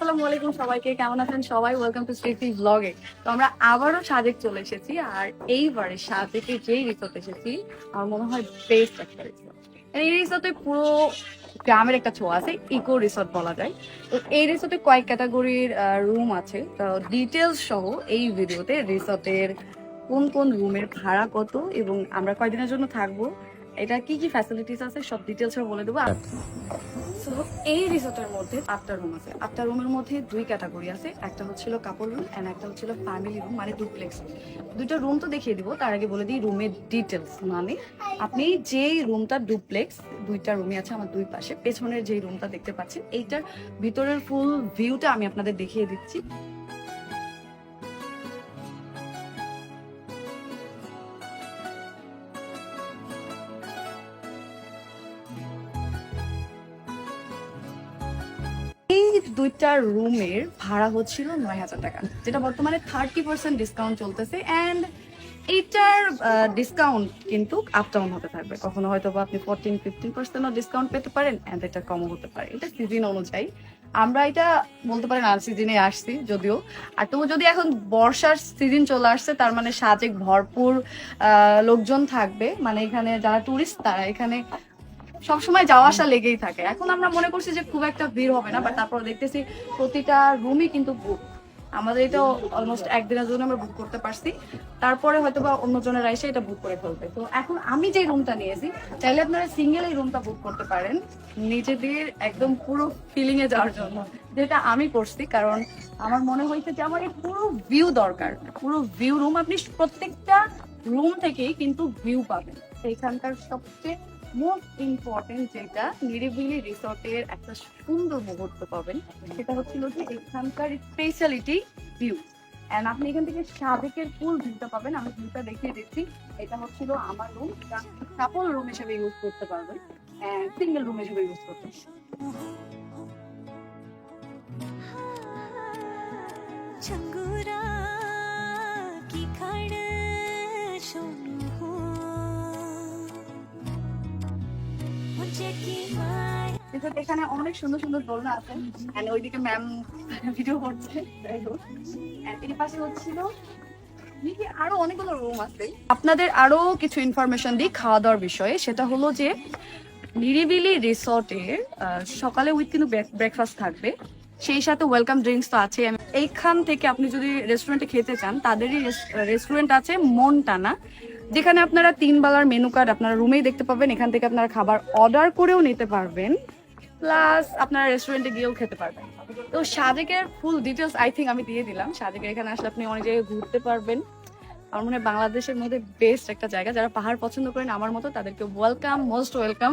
আসসালামু আলাইকুম সবাইকে, কেমন আছেন সবাই? ওয়েলকাম টু স্ট্রিটি ব্লগে। তো আমরা আবারও সাজেক চলে এসেছি, আর এইবারে সাজেকে যেই রিসোর্ট এসেছি আমার মনে হয় বেস্ট একটা রিসোর্ট। এই রিসোর্টে পুরো গ্রামের একটা ছোঁয়া আছে, ইকো রিসোর্ট বলা যায়। তো এই রিসোর্টে কয়েক ক্যাটাগরির রুম আছে, তো ডিটেলস সহ এই ভিডিওতে রিসোর্টের কোন কোন রুমের ভাড়া কত এবং আমরা কয়দিনের জন্য থাকবো, এটা কি কি ফ্যাসিলিটিস আছে সব ডিটেলস বলে দেবো। সো এই রিসোর্টের মধ্যে 8টা রুম আছে। 8টা রুমের মধ্যে 2 ক্যাটাগরি আছে, একটা হচ্ছিল কাপল রুম এন্ড একটা হচ্ছিল ফ্যামিলি রুম, মানে ডুপ্লেক্স। দুইটা রুম তো দেখিয়ে দিব, তার আগে বলে দিই রুমের ডিটেলস। মানে আপনি যেই রুমটা ডুপ্লেক্স, দুইটা রুমই আছে আমার দুই পাশে, পেছনের যেই রুমটা দেখতে পাচ্ছেন এইটার ভিতরের ফুল ভিউটা আমি আপনাদের দেখিয়ে দিচ্ছি। এই দুইটা রুমের ভাড়া হচ্ছিল 9,000 টাকা, যেটা বর্তমানে 30% ডিসকাউন্ট চলতেছে। অ্যান্ড এইটার ডিসকাউন্ট কিন্তু আপ ডাউন হতে থাকবে, কখনো হয়তো বা আপনি 14-15% ডিসকাউন্ট পেতে পারেন, অ্যান্ড এটা কমও হতে পারে, এটা সিজন অনুযায়ী। আমরা এটা বলতে পারেন আর সিজনে আসছি যদিও, আর তবু যদি এখন বর্ষার সিজন চলে আসছে তার মানে সাজেক ভরপুর লোকজন থাকবে। মানে এখানে যারা টুরিস্ট তারা এখানে সবসময় যাওয়া আসা লেগেই থাকে। এখন আমরা মনে করছি যে খুব একটা ভিড় হবে না, বাট তারপর দেখতেছি প্রতিটা রুমই কিন্তু বুক। আমাদের এটা অলমোস্ট একদিনের জন্য আমরা বুক করতে পারছি, তারপরে হয়তো বা অন্যজনেরা এসে এটা বুক করে ফেলবে। তো এখন আমি যে রুমটা নিয়েছি, চাইলে আপনারা সিঙ্গেল এই রুমটা বুক করতে পারেন নিজেদের একদম পুরো ফিলিং এ যাওয়ার জন্য, যেটা আমি করছি। কারণ আমার মনে হয়েছে যে আমার এই পুরো ভিউ দরকার, পুরো ভিউ রুম। আপনি প্রত্যেকটা রুম থেকেই কিন্তু ভিউ পাবেন। এখানকার সবচেয়ে মোস্ট ইম্পর্টেন্ট যেটা নিরিবিলি রিসর্টের একটা সুন্দর মুহূর্ত পাবেন, সেটা হচ্ছিল যে এখানকার স্পেশালিটি ভিউ। এন্ড আপনি এখান থেকে সাজেকের ফুল ভিউটা পাবেন। আমি ভিউটা দেখিয়ে দিচ্ছি। এটা হচ্ছিল আমার রুম, কাপল রুম হিসেবে ইউজ করতে পারবেন, সিঙ্গেল রুম হিসেবে ইউজ করতে পারবেন। चंगुरा की खड़ सुनु हो मुझे की माया কিন্তু এখানে অনেক সুন্দর সুন্দর দোলনা আছে, এন্ড ওইদিকে ম্যাম ভিডিও করছে। এর পাশে হচ্ছিল আরো অনেকগুলো রুম আছে। আপনাদের আরো কিছু ইনফরমেশন দিই খাওয়া দাওয়ার বিষয়ে, সেটা হলো যে নিরিবিলি রিসর্টে সকালে উইথ কিন্তু ব্রেকফাস্ট থাকবে, সেই সাথে ওয়েলকাম ড্রিঙ্কস তো আছে। এইখান থেকে আপনি যদি রেস্টুরেন্টে খেতে চান, তাদেরই রেস্টুরেন্ট আছে মনটানা, যেখানে আপনারা 3 বেলার মেনু কার্ড আপনারা রুমেই দেখতে পাবেন। এখান থেকে আপনারা খাবার অর্ডার করেও নিতে পারবেন, প্লাস আপনারা রেস্টুরেন্টে গিয়েও খেতে পারবেন। তো সাজেকের ফুল ডিটেলস আই থিঙ্ক আমি দিয়ে দিলাম। সাজেকের এখানে আসলে আপনি অনেক জায়গায় ঘুরতে পারবেন। আমার মনে হয় বাংলাদেশের মধ্যে বেস্ট একটা জায়গা। যারা পাহাড় পছন্দ করেন আমার মতো, তাদেরকে welcome, most welcome.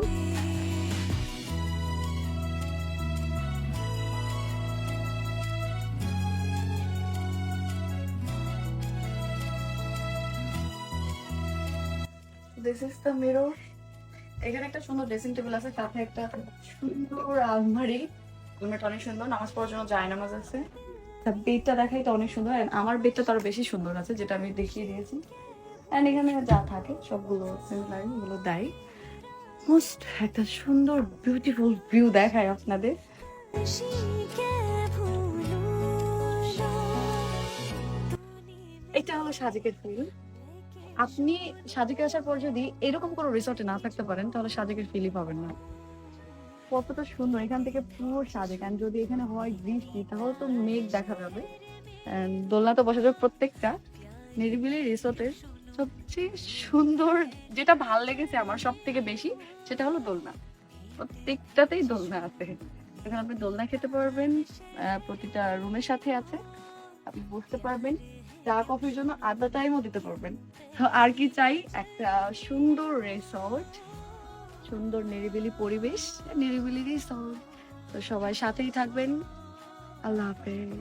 This is the mirror. এখানে একটা সুন্দর ড্রেসিং টেবিল আছে, সাথে একটা সুন্দর আলমারি। আলমারিটা অনেক সুন্দর, নামাজ পড়ার জন্য জায়নামাজ আছে। বেডটা দেখাই তো অনেক সুন্দর, and আমার বেডটা তো আরো বেশি সুন্দর আছে, যেটা আমি দেখিয়ে দিয়েছি। এন্ড এখানে যা থাকে সবগুলো সিমিলার, এগুলো দেয়। মোস্ট একটা সুন্দর বিউটিফুল ভিউ দেখায় আপনাদের। के भूलूं ना এটা হলো সাজেকের ফিল। আপনি সাজেকে আসার পর যদি এরকম কোনো রিসর্টে না থাকতে পারেন, তাহলে সাজেকের ফিলই পাবেন না। কতটা সুন্দর এখান থেকে পুরো সাজেক। আর যদি এখানে হয় বৃষ্টি, তাহলে তো মেঘ দেখা যাবে। দোলনা তো বসা যাবে প্রত্যেকটা। নিরিবিলি রিসোর্টের সবচেয়ে সুন্দর যেটা ভাল লেগেছে আমার সব থেকে বেশি, সেটা হলো দোলনা। প্রত্যেকটাতেই দোলনা আছে, এখানে আপনি দোলনা খেতে পারবেন। প্রতিটা রুমের সাথে আছে, আপনি বসতে পারবেন, চা কফির জন্য আধা টাইমও দিতে পারবেন। তো আর কি চাই, একটা সুন্দর রিসর্ট, সুন্দর নিরিবিলি পরিবেশ, নিরিবিলি রিসর্ট। তো সবাই সাথেই থাকবেন। আল্লাহ হাফেজ।